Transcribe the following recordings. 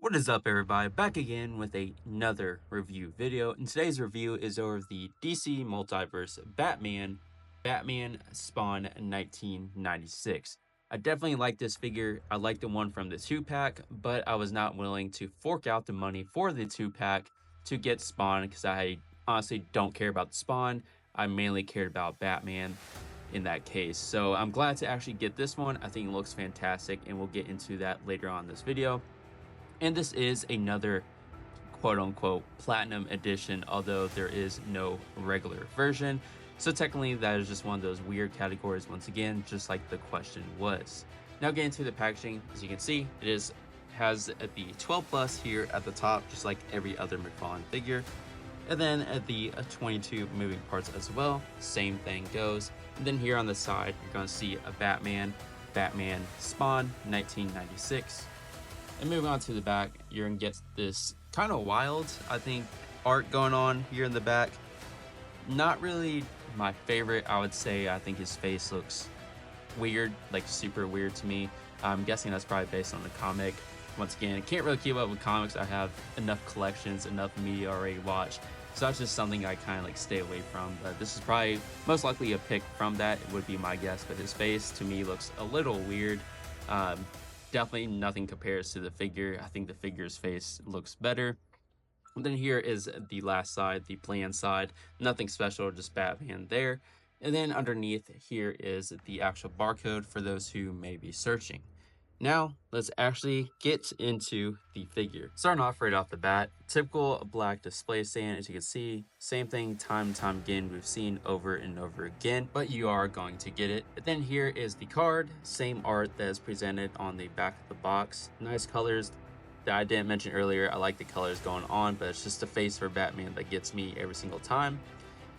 What is up, everybody? Back again with another review video. And today's review is over the DC Multiverse Batman Spawn 1996. I definitely like this figure. I like the one from the 2-pack, but I was not willing to fork out the money for the 2-pack to get Spawn because I honestly don't care about the Spawn. I mainly cared about Batman in that case. So I'm glad to actually get this one. I think it looks fantastic, and we'll get into that later on in this video. And this is another quote-unquote platinum edition, although there is no regular version. So technically that is just one of those weird categories once again, just like the question was. Now getting to the packaging, as you can see, it has the 12 plus here at the top, just like every other McFarlane figure. And then at the 22 moving parts as well, same thing goes. And then here on the side, you're going to see a Batman Spawn 1996. And moving on to the back, you're going to get this kind of wild, I think, art going on here in the back. Not really my favorite, I would say. I think his face looks weird, like super weird to me. I'm guessing that's probably based on the comic. Once again, can't really keep up with comics. I have enough collections, enough media already watched. So that's just something I kind of like stay away from. But this is probably most likely a pick from that. It would be my guess. But his face to me looks a little weird. Definitely nothing compares to the figure. I think the figure's face looks better. And then here is the last side, the plan side. Nothing special, just Batman there. And then underneath here is the actual barcode for those who may be searching. Now, let's actually get into the figure. Starting off right off the bat, typical black display stand, as you can see, same thing time and time again, we've seen over and over again, but you are going to get it. And then here is the card, same art that is presented on the back of the box. Nice colors that I didn't mention earlier. I like the colors going on, but it's just the face for Batman that gets me every single time.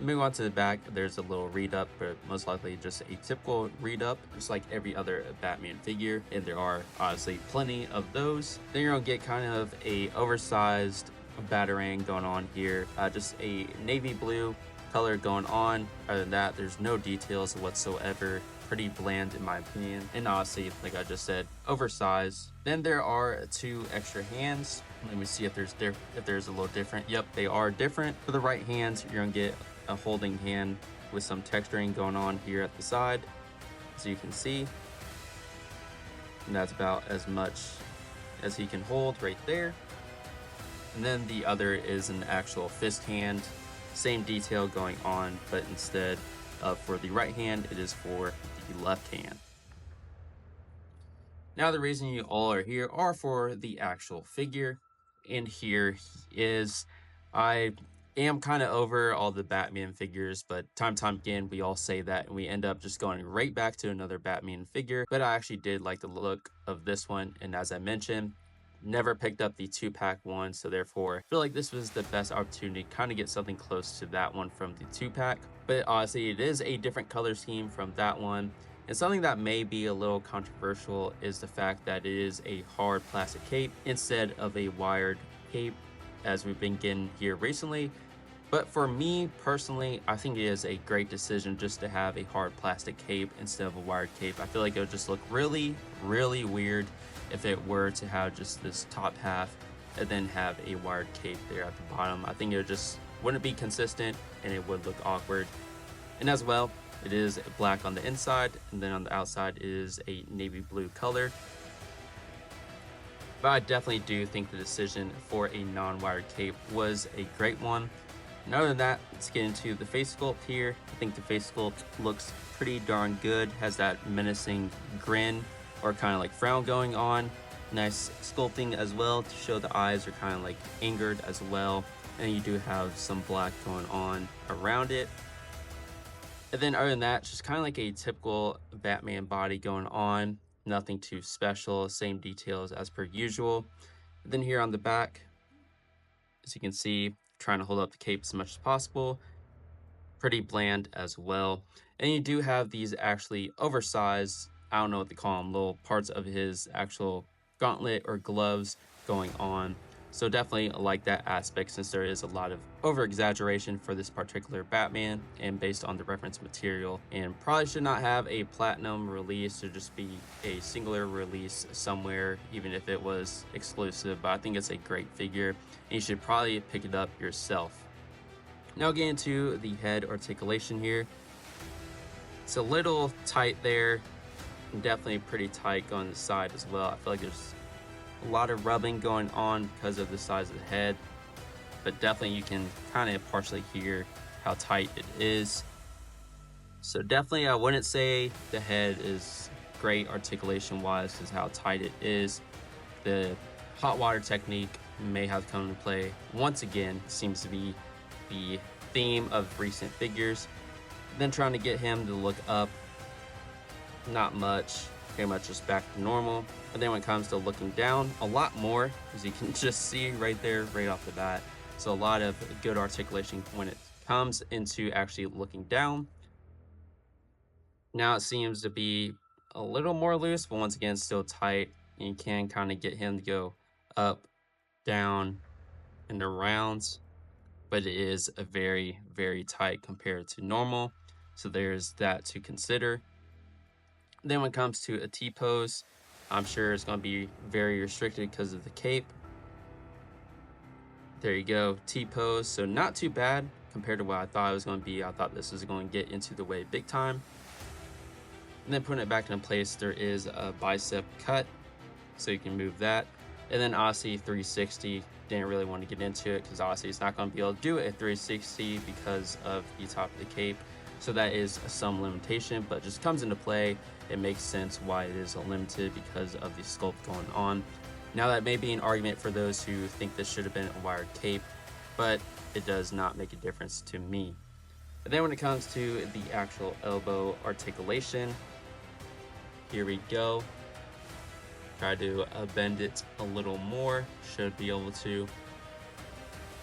Moving on to the back, there's a little read up, but most likely just a typical read up, just like every other Batman figure, and there are obviously plenty of those. Then you're gonna get kind of a oversized Batarang going on here, just a navy blue color going on. Other than that, there's no details whatsoever. Pretty bland in my opinion, and honestly, like I just said, oversized. Then there are two extra hands. Let me see if there's a little different. Yep, they are different. For the right hands, you're gonna get a holding hand with some texturing going on here at the side, as you can see, and that's about as much as he can hold right there. And then the other is an actual fist hand, same detail going on, but instead of for the right hand, it is for the left hand. Now the reason you all are here are for the actual figure, and here is, I am kind of over all the Batman figures, but time again we all say that and we end up just going right back to another Batman figure. But I actually did like the look of this one, and as I mentioned, never picked up the 2-pack one, so therefore I feel like this was the best opportunity to kind of get something close to that one from the 2-pack. But honestly, it is a different color scheme from that one, and something that may be a little controversial is the fact that it is a hard plastic cape instead of a wired cape, as we've been getting here recently. But for me personally, I think it is a great decision just to have a hard plastic cape instead of a wired cape. I feel like it would just look really weird if it were to have just this top half and then have a wired cape there at the bottom. I think it just wouldn't be consistent and it would look awkward. And as well, it is black on the inside, and then on the outside is a navy blue color. But I definitely do think the decision for a non-wired cape was a great one. And other than that, let's get into the face sculpt here. I think the face sculpt looks pretty darn good. Has that menacing grin or kind of like frown going on. Nice sculpting as well to show the eyes are kind of like angered as well. And you do have some black going on around it. And then other than that, just kind of like a typical Batman body going on. Nothing too special, same details as per usual. And then here on the back, as you can see, trying to hold up the cape as much as possible. Pretty bland as well. And you do have these actually oversized, I don't know what they call them, little parts of his actual gauntlet or gloves going on So definitely like that aspect, since there is a lot of over exaggeration for this particular Batman and based on the reference material, and probably should not have a platinum release, or just be a singular release somewhere, even if it was exclusive. But I think it's a great figure and you should probably pick it up yourself. Now getting into the head articulation here. It's a little tight there, and definitely pretty tight on the side as well. I feel like there's a lot of rubbing going on because of the size of the head, but definitely you can kind of partially hear how tight it is. So definitely I wouldn't say the head is great articulation wise because how tight it is. The hot water technique may have come into play once again. Seems to be the theme of recent figures. Then trying to get him to look up, not much, pretty much just back to normal. But then when it comes to looking down, a lot more, as you can just see right there, right off the bat. So a lot of good articulation when it comes into actually looking down. Now it seems to be a little more loose, but once again, still tight. And you can kind of get him to go up, down, and around. But it is a very, very tight compared to normal. So there's that to consider. Then when it comes to a T-pose, I'm sure it's going to be very restricted because of the cape. There you go, T-pose. So not too bad compared to what I thought it was going to be. I thought this was going to get into the way big time. And then putting it back into place, there is a bicep cut, so you can move that. And then obviously 360, didn't really want to get into it because obviously it's not going to be able to do it at 360 because of the top of the cape. So that is some limitation, but just comes into play. It makes sense why it is limited because of the sculpt going on. Now that may be an argument for those who think this should have been a wired cape, but it does not make a difference to me. But then when it comes to the actual elbow articulation, here we go. Try to bend it a little more, should be able to.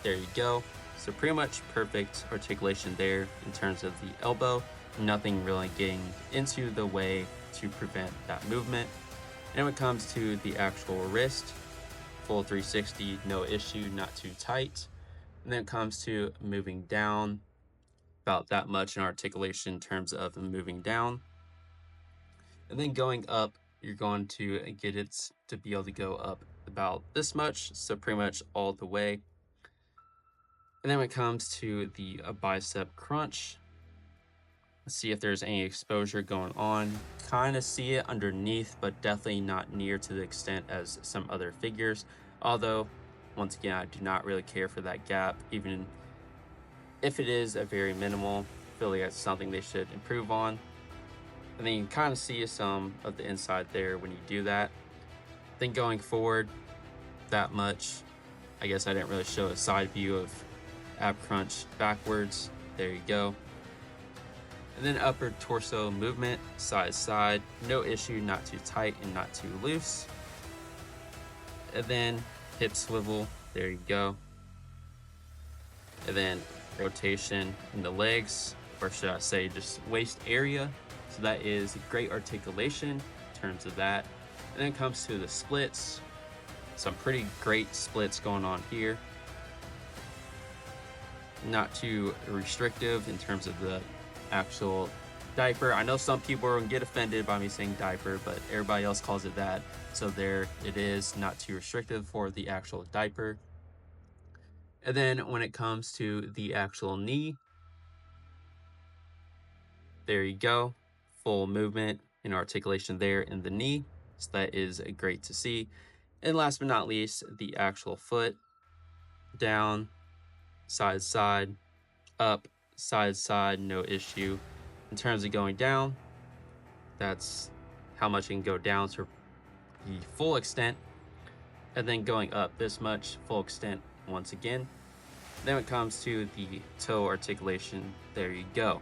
There you go. So pretty much perfect articulation there in terms of the elbow. Nothing really getting into the way to prevent that movement. And when it comes to the actual wrist, full 360, no issue, not too tight. And then it comes to moving down, about that much in articulation in terms of moving down. And then going up, you're going to get it to be able to go up about this much, so pretty much all the way. And then when it comes to the bicep crunch, let's see if there's any exposure going on. Kind of see it underneath, but definitely not near to the extent as some other figures. Although, once again, I do not really care for that gap, even if it is a very minimal. I feel like that's something they should improve on. And then you can kind of see some of the inside there when you do that. Then going forward that much, I guess I didn't really show a side view of ab crunch backwards. There you go. And then upper torso movement, side to side, no issue, not too tight and not too loose. And then hip swivel, there you go. And then rotation in the legs, or should I say just waist area. So that is great articulation in terms of that. And then it comes to the splits, some pretty great splits going on here. Not too restrictive in terms of the actual diaper. I know some people are gonna get offended by me saying diaper, but everybody else calls it that. So there it is, not too restrictive for the actual diaper. And then when it comes to the actual knee, there you go. Full movement and articulation there in the knee. So that is great to see. And last but not least, the actual foot. Down, side to side, up, side to side, no issue. In terms of going down, that's how much you can go down to the full extent. And then going up this much, full extent once again. Then when it comes to the toe articulation, there you go.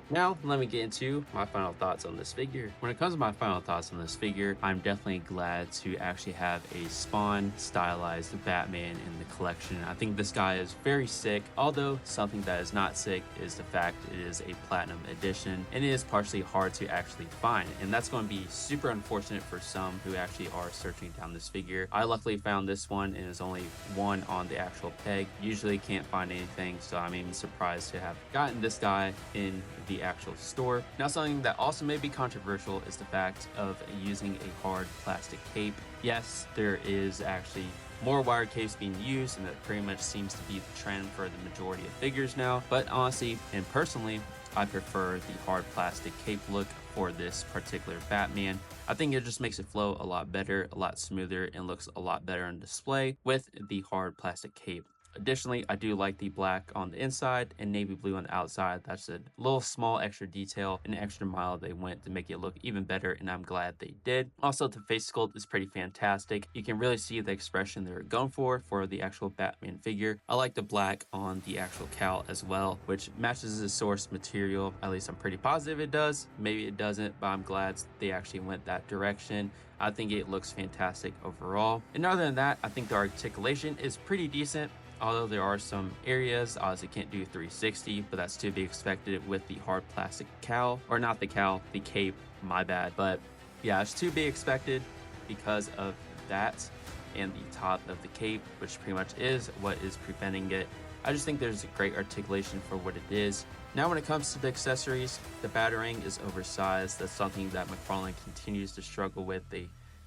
Now, let me get into my final thoughts on this figure. When it comes to my final thoughts on this figure, I'm definitely glad to actually have a Spawn stylized Batman in the collection. I think this guy is very sick, although something that is not sick is the fact it is a platinum edition and it is partially hard to actually find. And that's going to be super unfortunate for some who actually are searching down this figure. I luckily found this one and there's only one on the actual peg. Usually can't find anything, so I'm even surprised to have gotten this guy in the actual store. Now, something that also may be controversial is the fact of using a hard plastic cape. Yes, there is actually more wire capes being used, and that pretty much seems to be the trend for the majority of figures now. But honestly and personally, I prefer the hard plastic cape look for this particular Batman. I think it just makes it flow a lot better, a lot smoother, and looks a lot better on display with the hard plastic cape. Additionally, I do like the black on the inside and navy blue on the outside. That's a little small extra detail, an extra mile they went to make it look even better, and I'm glad they did. Also, the face sculpt is pretty fantastic. You can really see the expression they're going for the actual Batman figure. I like the black on the actual cowl as well, which matches the source material. At least I'm pretty positive it does. Maybe it doesn't, but I'm glad they actually went that direction. I think it looks fantastic overall. And other than that, I think the articulation is pretty decent. Although there are some areas, obviously can't do 360, but that's to be expected with the hard plastic cowl, or not the cowl, the cape, my bad. But yeah, it's to be expected because of that and the top of the cape, which pretty much is what is preventing it. I just think there's a great articulation for what it is. Now, when it comes to the accessories, the Batarang is oversized. That's something that McFarlane continues to struggle with.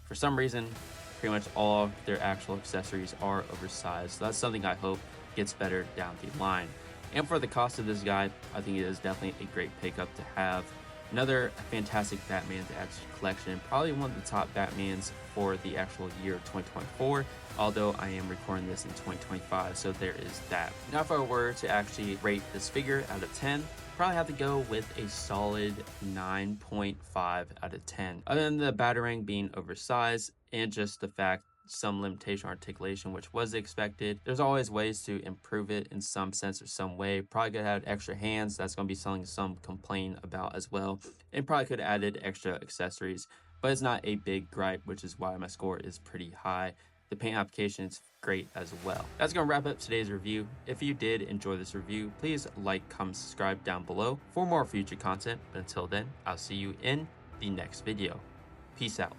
For some reason, pretty much all of their actual accessories are oversized. So that's something I hope gets better down the line. And for the cost of this guy, I think it is definitely a great pickup to have. Another fantastic Batman to add to the collection, probably one of the top Batmans for the actual year of 2024, although I am recording this in 2025, so there is that. Now, if I were to actually rate this figure out of 10, probably have to go with a solid 9.5 out of 10. Other than the Batarang being oversized and just the fact some limitation articulation, which was expected, there's always ways to improve it in some sense or some way. Probably could have extra hands. That's going to be something some complain about as well. And probably could have added extra accessories, but it's not a big gripe, which is why my score is pretty high. The paint application is great as well. That's going to wrap up today's review. If you did enjoy this review, please like, comment, subscribe down below for more future content. But until then, I'll see you in the next video. Peace out.